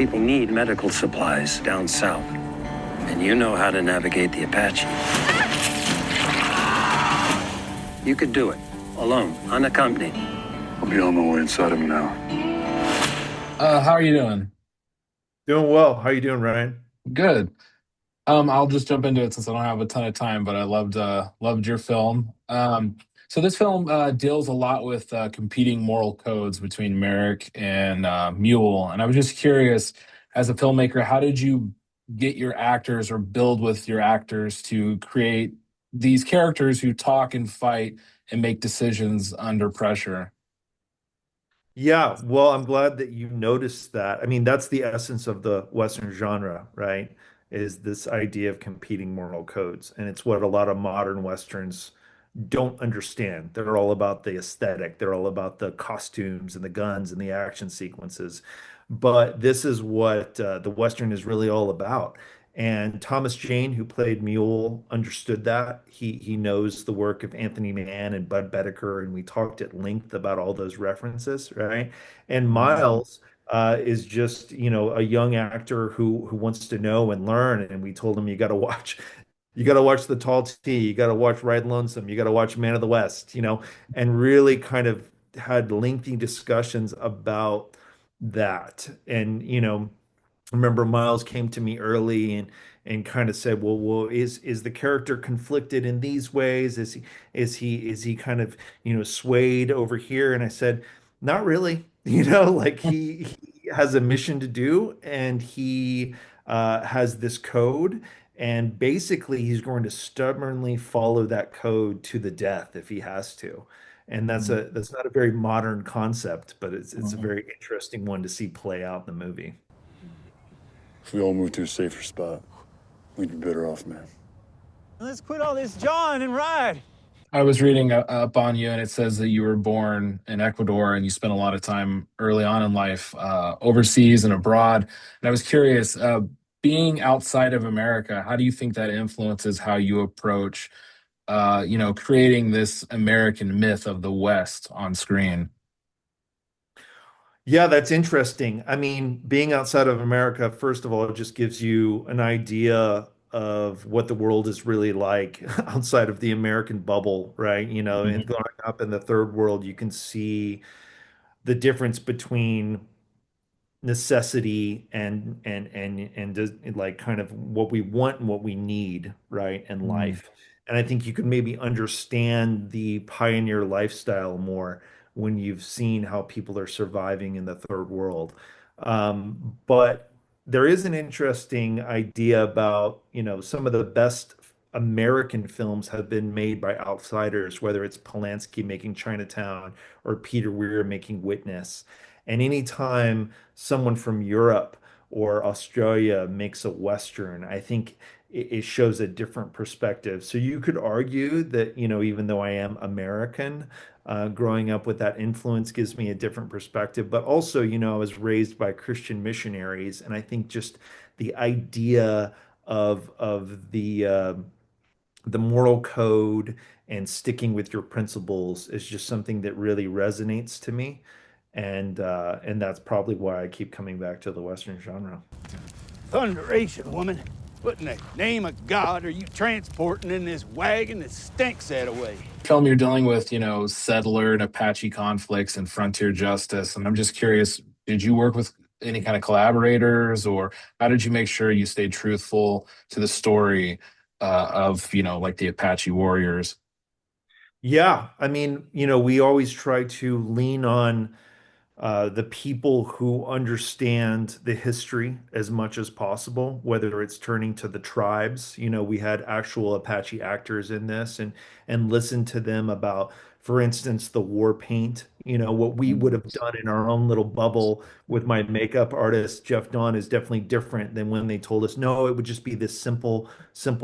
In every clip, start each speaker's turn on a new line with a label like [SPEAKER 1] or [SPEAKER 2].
[SPEAKER 1] people need medical supplies down south. And you know how to navigate the Apache. You could do it, alone, unaccompanied.
[SPEAKER 2] I'll be on my way inside him now.
[SPEAKER 3] How are you doing?
[SPEAKER 4] Doing well. How you doing, Ryan?
[SPEAKER 3] Good. I'll just jump into it since I don't have a ton of time, but I loved your film. So this film deals a lot with competing moral codes between Merrick and Mule, and I was just curious, as a filmmaker, how did you get your actors or build with your actors to create these characters who talk and fight and make decisions under pressure?
[SPEAKER 4] Yeah, well, I'm glad that you noticed that. I mean, that's the essence of the Western genre, right? Is this idea of competing moral codes. And it's what a lot of modern Westerns don't understand. They're all about the aesthetic, they're all about the costumes and the guns and the action sequences. But this is what the Western is really all about. And Thomas Jane, who played Mule, understood that. He knows the work of Anthony Mann and Bud Bedecker, and we talked at length about all those references, right? And Myles is just, a young actor who wants to know and learn. And we told him, you got to watch The Tall T, you got to watch Ride Lonesome, you got to watch Man of the West, and really kind of had lengthy discussions about that. And, remember Myles came to me early and kind of said, well, is the character conflicted in these ways? Is he kind of, swayed over here? And I said, not really. Like he has a mission to do, and he has this code, and basically he's going to stubbornly follow that code to the death if he has to. And that's not a very modern concept, but it's a
[SPEAKER 3] Mhm.
[SPEAKER 4] very interesting one to see play out in the movie.
[SPEAKER 2] If we all move to a safer spot, we'd be better off, man.
[SPEAKER 5] Let's quit all this jawing and ride.
[SPEAKER 3] I was reading up on you, and it says that you were born in Ecuador and you spent a lot of time early on in life overseas and abroad. And I was curious, being outside of America, how do you think that influences how you approach, creating this American myth of the West on screen?
[SPEAKER 4] Yeah, that's interesting. I mean, being outside of America, first of all, it just gives you an idea of what the world is really like outside of the American bubble, right? And
[SPEAKER 3] Mhm.
[SPEAKER 4] growing up in the third world, you can see the difference between necessity and just like kind of what we want and what we need, right, in
[SPEAKER 3] Mm.
[SPEAKER 4] life. And I think you can maybe understand the pioneer lifestyle more when you've seen how people are surviving in the third world. But there is an interesting idea about, some of the best American films have been made by outsiders, whether it's Polanski making Chinatown or Peter Weir making Witness. And anytime someone from Europe or Australia makes a Western, I think it shows a different perspective. So you could argue that, even though I am American, growing up with that influence gives me a different perspective. But also, I was raised by Christian missionaries, and I think just the idea of the moral code and sticking with your principles is just something that really resonates to me. And that's probably why I keep coming back to the Western genre.
[SPEAKER 5] Thunderation, woman. What in the name of God are you transporting in this wagon that stinks that away?
[SPEAKER 3] Film you're dealing with, settler and Apache conflicts and frontier justice. And I'm just curious, did you work with any kind of collaborators, or how did you make sure you stayed truthful to the story of, like the Apache warriors?
[SPEAKER 4] Yeah, I mean, we always try to lean on the people who understand the history as much as possible, whether it's turning to the tribes. We had actual Apache actors in this and listen to them about, for instance, the war paint. What we would have done in our own little bubble with my makeup artist, Jeff Dawn, is definitely different than when they told us, no, it would just be this simple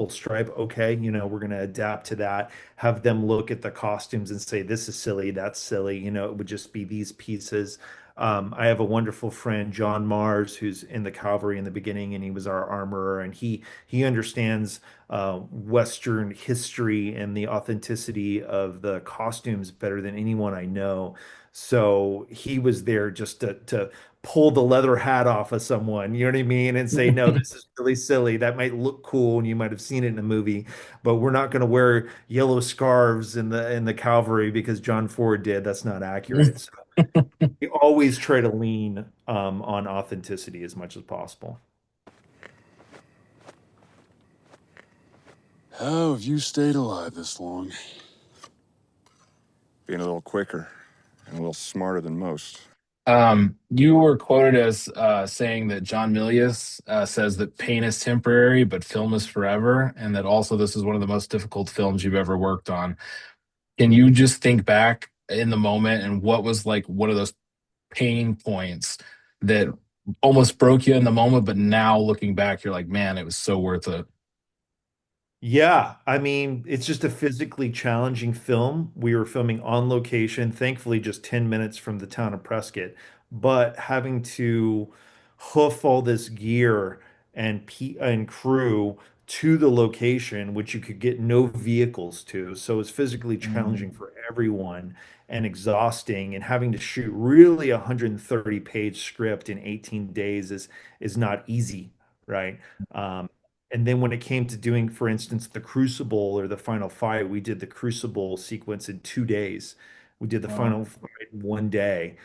[SPEAKER 4] stripe. Okay, we're going to adapt to that, have them look at the costumes and say, this is silly, that's silly. It would just be these pieces. I have a wonderful friend, John Mars, who's in the cavalry in the beginning, and he was our armorer, and he understands Western history and the authenticity of the costumes better than anyone I know. So he was there just to pull the leather hat off of someone, you know what I mean? And say, no, this is really silly. That might look cool and you might have seen it in a movie, but we're not going to wear yellow scarves in the cavalry because John Ford did. That's not accurate. So we always try to lean on authenticity as much as possible.
[SPEAKER 2] How have you stayed alive this long? Being a little quicker and a little smarter than most.
[SPEAKER 3] You were quoted as saying that John Milius says that pain is temporary, but film is forever, and that also this is one of the most difficult films you've ever worked on. Can you just think back in the moment and what was like one of those pain points that almost broke you in the moment, but now looking back, you're like, man, it was so worth it.
[SPEAKER 4] Yeah, I mean, it's just a physically challenging film. We were filming on location, thankfully just 10 minutes from the town of Prescott, but having to hoof all this gear and crew to the location, which you could get no vehicles to. So it's physically challenging
[SPEAKER 3] Mm.
[SPEAKER 4] for everyone and exhausting, and having to shoot really a 130-page script in 18 days is not easy, right? And then when it came to doing, for instance, the Crucible or the final fight, we did the Crucible sequence in 2 days. We did the
[SPEAKER 3] Wow.
[SPEAKER 4] final fight in one day.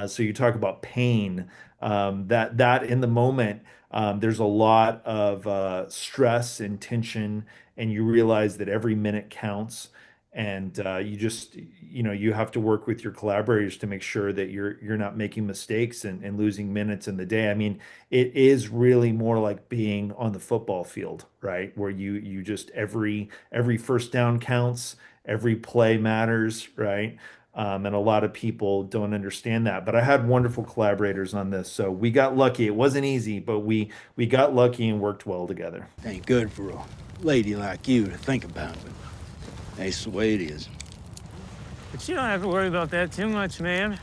[SPEAKER 4] So you talk about pain. That in the moment, there's a lot of stress and tension, and you realize that every minute counts. And you just, you have to work with your collaborators to make sure that you're not making mistakes and losing minutes in the day. I mean, it is really more like being on the football field, right? Where you just every first down counts, every play matters, right? And a lot of people don't understand that. But I had wonderful collaborators on this, so we got lucky. It wasn't easy, but we got lucky and worked well together.
[SPEAKER 5] Ain't good for a lady like you to think about, but that's the way it is.
[SPEAKER 6] But you don't have to worry about that too much, man.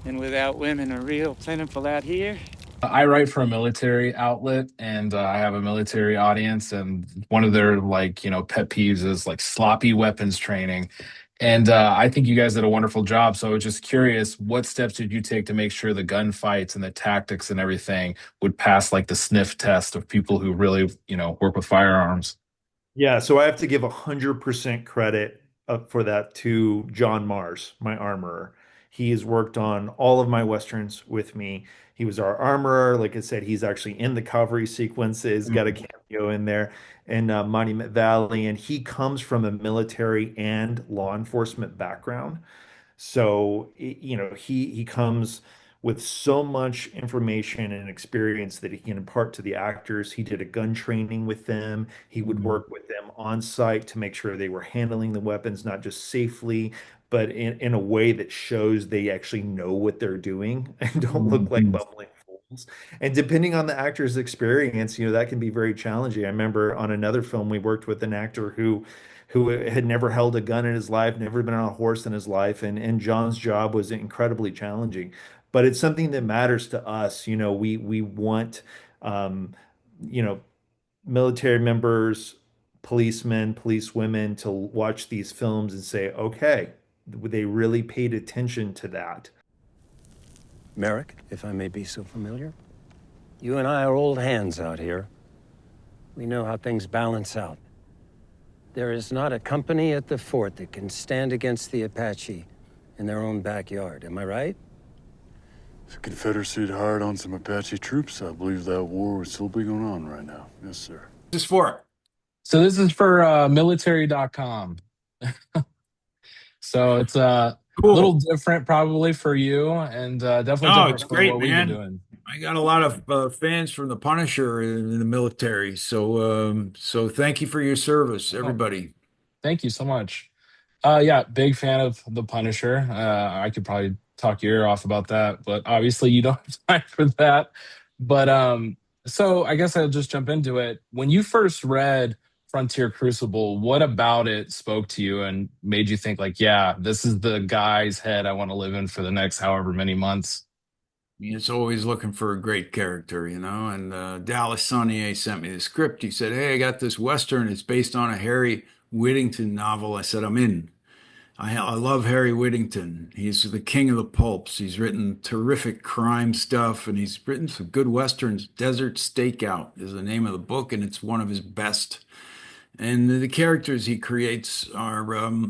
[SPEAKER 6] And without women are real plentiful out here.
[SPEAKER 3] I write for a military outlet, and I have a military audience, and one of their like pet peeves is like sloppy weapons training. And I think you guys did a wonderful job. So I was just curious, what steps did you take to make sure the gunfights and the tactics and everything would pass like the sniff test of people who really work with firearms?
[SPEAKER 4] Yeah, so I have to give 100% credit for that to John Mars, my armorer. He has worked on all of my Westerns with me. He was our armorer. Like I said, he's actually in the cavalry sequences, got a
[SPEAKER 3] Mm.
[SPEAKER 4] cameo in there in Monument Valley, and he comes from a military and law enforcement background. So, he comes with so much information and experience that he can impart to the actors. He did a gun training with them. He would
[SPEAKER 3] Mm.
[SPEAKER 4] work with them on site to make sure they were handling the weapons not just safely, but in a way that shows they actually know what they're doing and don't look like
[SPEAKER 3] Mhm.
[SPEAKER 4] bumbling fools. And depending on the actor's experience, that can be very challenging. I remember on another film we worked with an actor who had never held a gun in his life, never been on a horse in his life, and John's job was incredibly challenging. But it's something that matters to us. We want um, you know, military members, policemen, policewomen to watch these films and say, okay, they really paid attention to that.
[SPEAKER 1] Merrick, if I may be so familiar. You and I are old hands out here. We know how things balance out. There is not a company at the fort that can stand against the Apache in their own backyard. Am I right?
[SPEAKER 2] If the Confederacy had hired on some Apache troops, I believe that war would still be going on right now. Yes, sir.
[SPEAKER 5] Just for it.
[SPEAKER 3] So this is for military.com. So it's a little
[SPEAKER 5] Cool.
[SPEAKER 3] different probably for you, and definitely
[SPEAKER 5] Oh,
[SPEAKER 3] different
[SPEAKER 5] it's
[SPEAKER 3] from
[SPEAKER 5] great,
[SPEAKER 3] what we've been
[SPEAKER 5] man.
[SPEAKER 3] doing.
[SPEAKER 5] I got a lot of fans from the Punisher in the military, so thank you for your service,
[SPEAKER 3] Oh,
[SPEAKER 5] everybody.
[SPEAKER 3] thank you so much. Yeah, big fan of The Punisher. I could probably talk your ear off about that, but obviously you don't have time for that. But so I guess I'll just jump into it. When you first read Frontier Crucible, what about it spoke to you and made you think like, yeah, this is the guy's head I want to live in for the next however many months?
[SPEAKER 5] It's always looking for a great character, And Dallas Sonnier sent me the script. He said, "Hey, I got this Western. It's based on a Harry Whittington novel." I said, "I'm in."
[SPEAKER 7] I love Harry Whittington. He's the king of the pulps. He's written terrific crime stuff, and he's written some good westerns. Desert Stakeout is the name of the book, and it's one of his best. And the characters he creates are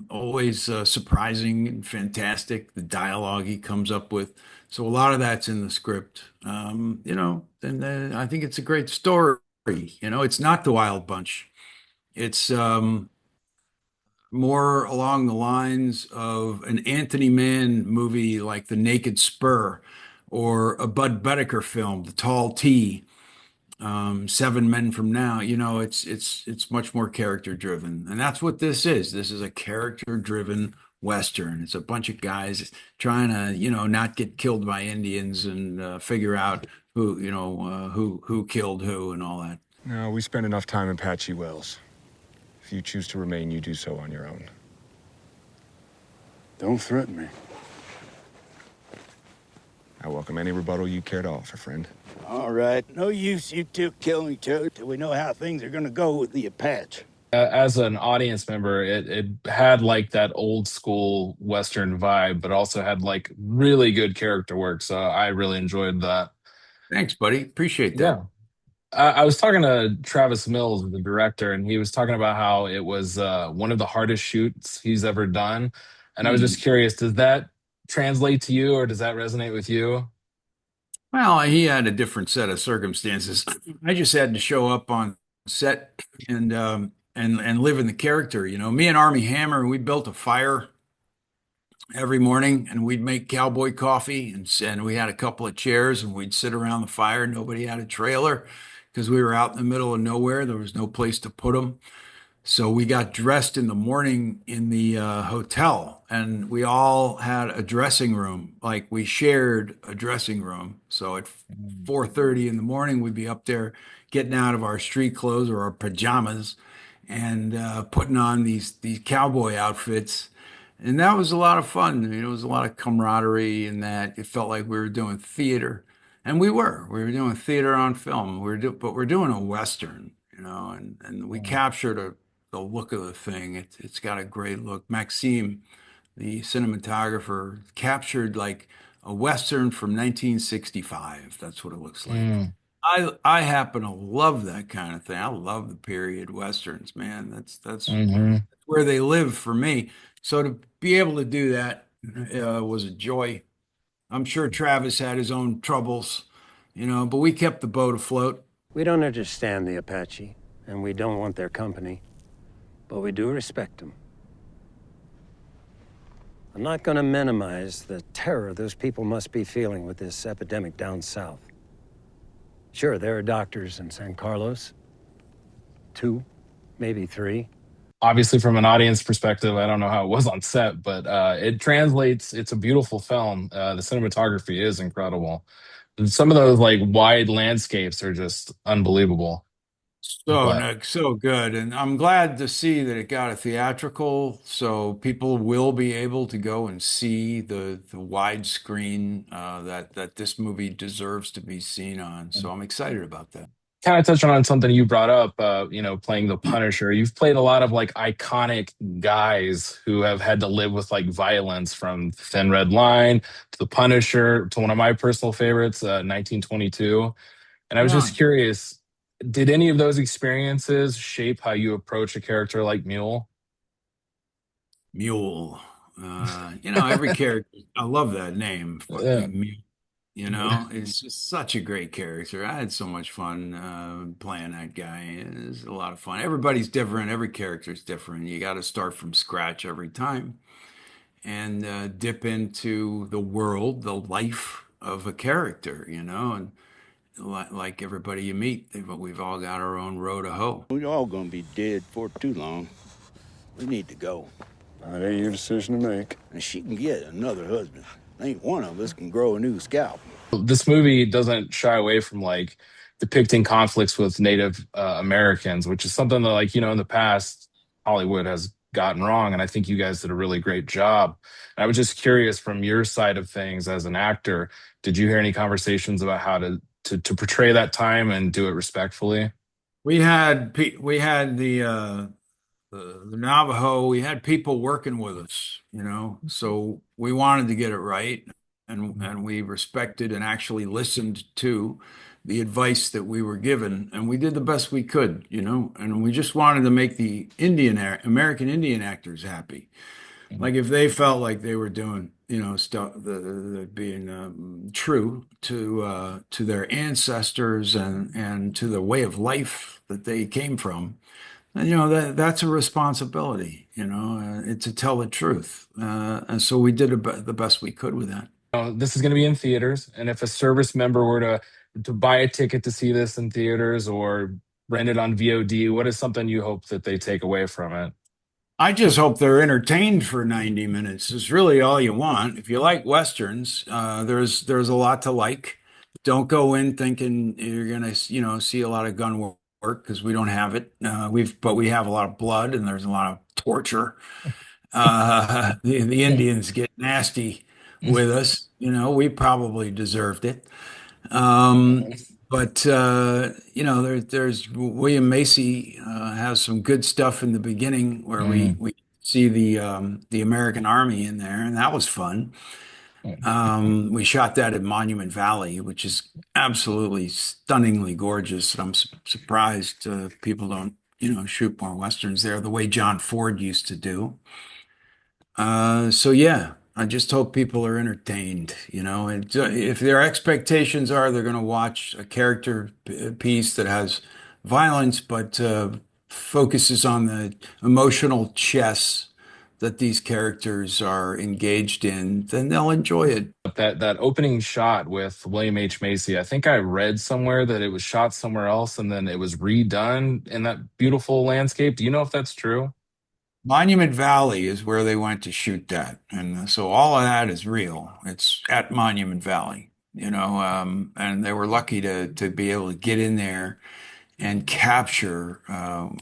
[SPEAKER 7] always surprising and fantastic. The dialogue he comes up with. So a lot of that's in the script. And I think it's a great story. It's not The Wild Bunch. It's more along the lines of an Anthony Mann movie like The Naked Spur or a Bud Bedecker film, The Tall T, Seven Men from Now. It's much more character driven, and that's what this is. This is a character driven Western. It's a bunch of guys trying to not get killed by Indians and figure out who killed who and all that.
[SPEAKER 8] No, we spent enough time in Apache Wells. If you choose to remain, you do so on your own.
[SPEAKER 2] Don't threaten me.
[SPEAKER 8] I welcome any rebuttal you care to offer, friend.
[SPEAKER 5] All right. No use you two killing each other till we know how things are gonna go with the Apache.
[SPEAKER 3] As an audience member, it had like that old school Western vibe, but also had like really good character work. So I really enjoyed that.
[SPEAKER 7] Thanks, buddy. Appreciate that.
[SPEAKER 3] Yeah. I was talking to Travis Mills, the director, and he was talking about how it was one of the hardest shoots he's ever done. And I was just curious, does that translate to you or does that resonate with you?
[SPEAKER 7] Well, he had a different set of circumstances. I just had to show up on set and live in the character. Me and Armie Hammer, we built a fire every morning and we'd make cowboy coffee and we had a couple of chairs and we'd sit around the fire. Nobody had a trailer because we were out in the middle of nowhere. There was no place to put them. So we got dressed in the morning in the hotel, and we all had a dressing room. Like we shared a dressing room. So at 4:30 in the morning, we'd be up there getting out of our street clothes or our pajamas and putting on these cowboy outfits. And that was a lot of fun. It was a lot of camaraderie in that it felt like we were doing theater. And we were doing theater on film. But we're doing a Western, and we captured the look of the thing. It's got a great look. Maxime, the cinematographer, captured like a Western from 1965. That's what it looks like. I happen to love that kind of thing. I love the period Westerns, man. That's where they live for me. So to be able to do that was a joy. I'm sure Travis had his own troubles, but we kept the boat afloat.
[SPEAKER 1] We don't understand the Apache, and we don't want their company, but we do respect them. I'm not going to minimize the terror those people must be feeling with this epidemic down south. Sure, there are doctors in San Carlos. 2, maybe 3.
[SPEAKER 3] Obviously, from an audience perspective, I don't know how it was on set, but it translates. It's a beautiful film. The cinematography is incredible. And some of those like wide landscapes are just unbelievable.
[SPEAKER 7] So good. And I'm glad to see that it got a theatrical, so people will be able to go and see the widescreen that this movie deserves to be seen on. So I'm excited about that.
[SPEAKER 3] Kind of touching on something you brought up, playing the Punisher. You've played a lot of like iconic guys who have had to live with like violence, from Thin Red Line to the Punisher to one of my personal favorites, 1922. And I was just curious, did any of those experiences shape how you approach a character like Mule?
[SPEAKER 7] Mule. Every character, I love that name.
[SPEAKER 3] Yeah.
[SPEAKER 7] Mule. It's just such a great character. I had so much fun playing that guy. It was a lot of fun. Everybody's different. Every character's different. You got to start from scratch every time and dip into the world, the life of a character, and like everybody you meet, we've all got our own row to hoe.
[SPEAKER 5] We're all gonna be dead for too long. We need to go.
[SPEAKER 2] That ain't your decision to make.
[SPEAKER 5] And she can get another husband. Ain't one of us can grow a new scalp.
[SPEAKER 3] This movie doesn't shy away from like depicting conflicts with Native Americans, which is something that, like, in the past Hollywood has gotten wrong, and I think you guys did a really great job. And I was just curious, from your side of things as an actor, did you hear any conversations about how to portray that time and do it respectfully?
[SPEAKER 7] We had the the Navajo. We had people working with us, so we wanted to get it right, and we respected and actually listened to the advice that we were given, and we did the best we could, and we just wanted to make the American Indian actors happy. Like if they felt like they were doing, stuff, being true to their ancestors and to the way of life that they came from, and that's a responsibility, to tell the truth, and so we did the best we could with that.
[SPEAKER 3] This is going to be in theaters, and if a service member were to buy a ticket to see this in theaters or rent it on VOD, what is something you hope that they take away from it?
[SPEAKER 7] I just hope they're entertained for 90 minutes. Is really all you want. If you like Westerns, there's a lot to like. Don't go in thinking you're gonna, see a lot of gun work because we don't have it. But we have a lot of blood and there's a lot of torture. The Indians get nasty with us. We probably deserved it. But there's William Macy has some good stuff in the beginning where we see the American Army in there, and that was fun. We shot that at Monument Valley, which is absolutely stunningly gorgeous. And I'm surprised people don't shoot more westerns there the way John Ford used to do. So yeah, I just hope people are entertained, and if their expectations are they're going to watch a character piece that has violence, but focuses on the emotional chess that these characters are engaged in, then they'll enjoy it.
[SPEAKER 3] That opening shot with William H. Macy, I think I read somewhere that it was shot somewhere else and then it was redone in that beautiful landscape. Do you know if that's true?
[SPEAKER 7] Monument Valley is where they went to shoot that. And so all of that is real. It's at Monument Valley, and they were lucky to be able to get in there and capture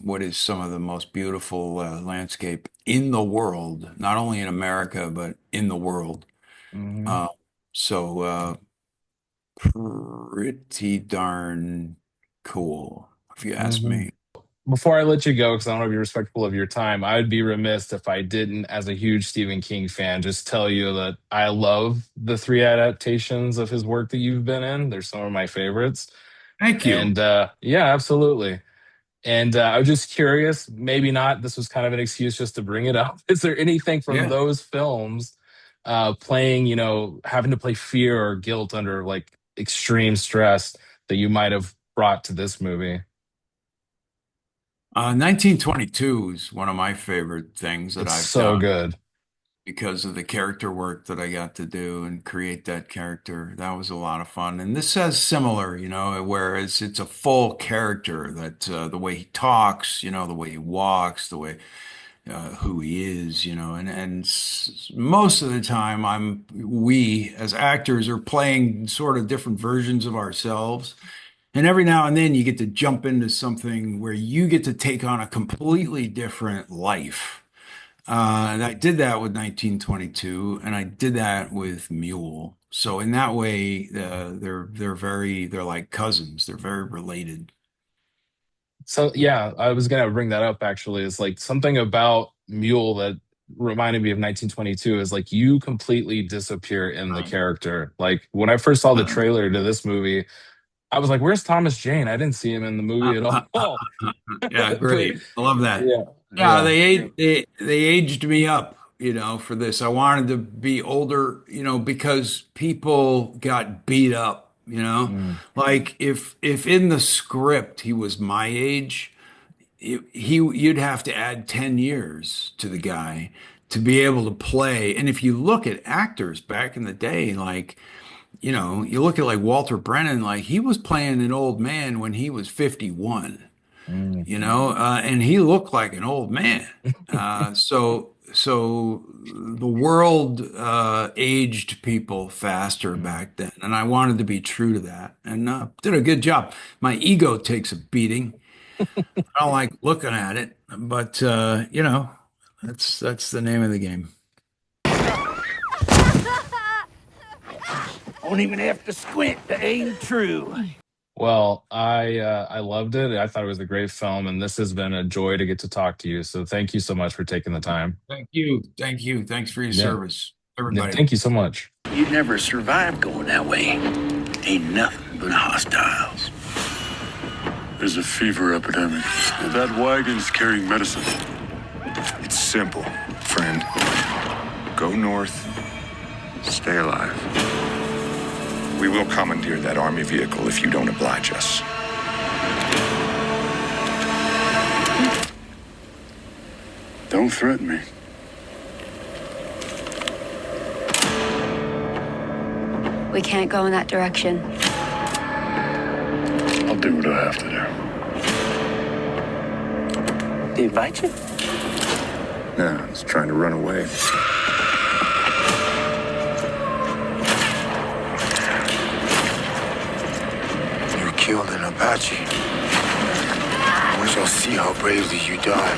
[SPEAKER 7] what is some of the most beautiful landscape in the world, not only in America, but in the world. So pretty darn cool, if you ask me.
[SPEAKER 3] Before I let you go, because I want to be respectful of your time, I would be remiss if I didn't, as a huge Stephen King fan, just tell you that I love the 3 adaptations of his work that you've been in. They're some of my favorites.
[SPEAKER 7] Thank you.
[SPEAKER 3] And yeah, absolutely. And I was just curious, maybe not, this was kind of an excuse just to bring it up. Is there anything from those films playing, having to play fear or guilt under like extreme stress that you might have brought to this movie?
[SPEAKER 7] 1922 is one of my favorite things that I've
[SPEAKER 3] So
[SPEAKER 7] done
[SPEAKER 3] good.
[SPEAKER 7] because of the character work that I got to do and create that character. That was a lot of fun. And this says similar, whereas it's a full character that the way he talks, the way he walks, the way who he is, and most of the time we as actors are playing sort of different versions of ourselves. And every now and then you get to jump into something where you get to take on a completely different life. And I did that with 1922, and I did that with Mule. So in that way, they're like cousins. They're very related.
[SPEAKER 3] So yeah, I was gonna bring that up actually. It's like something about Mule that reminded me of 1922 is like you completely disappear in the character. Like when I first saw the trailer to this movie, I was like, "Where's Thomas Jane?" I didn't see him in the movie at all.
[SPEAKER 7] Yeah, great. I love that.
[SPEAKER 3] Yeah.
[SPEAKER 7] They aged me up, for this. I wanted to be older, because people got beat up, Like if in the script he was my age, you'd have to add 10 years to the guy to be able to play. And if you look at actors back in the day, like you look at like Walter Brennan, like he was playing an old man when he was 51, and he looked like an old man. So the world aged people faster back then, and I wanted to be true to that, and did a good job. My ego takes a beating. I don't like looking at it, but that's the name of the game.
[SPEAKER 5] Don't even have to squint to aim true.
[SPEAKER 3] Well, I loved it. I thought it was a great film, and this has been a joy to get to talk to you. So thank you so much for taking the time.
[SPEAKER 7] Thank you. Thank you. Thanks for your
[SPEAKER 3] Yeah.
[SPEAKER 7] service,
[SPEAKER 3] Yeah,
[SPEAKER 7] everybody.
[SPEAKER 3] thank you so much.
[SPEAKER 5] You'd never survive going that way. Ain't nothing but hostiles.
[SPEAKER 2] There's a fever epidemic. That wagon's carrying medicine.
[SPEAKER 9] It's simple, friend. Go north, stay alive. We will commandeer that Army vehicle if you don't oblige us.
[SPEAKER 2] Don't threaten me.
[SPEAKER 10] We can't go in that direction.
[SPEAKER 2] I'll do what I have to do.
[SPEAKER 5] They invite you?
[SPEAKER 9] No, he's trying to run away.
[SPEAKER 5] You killed an Apache. We shall see how bravely you die.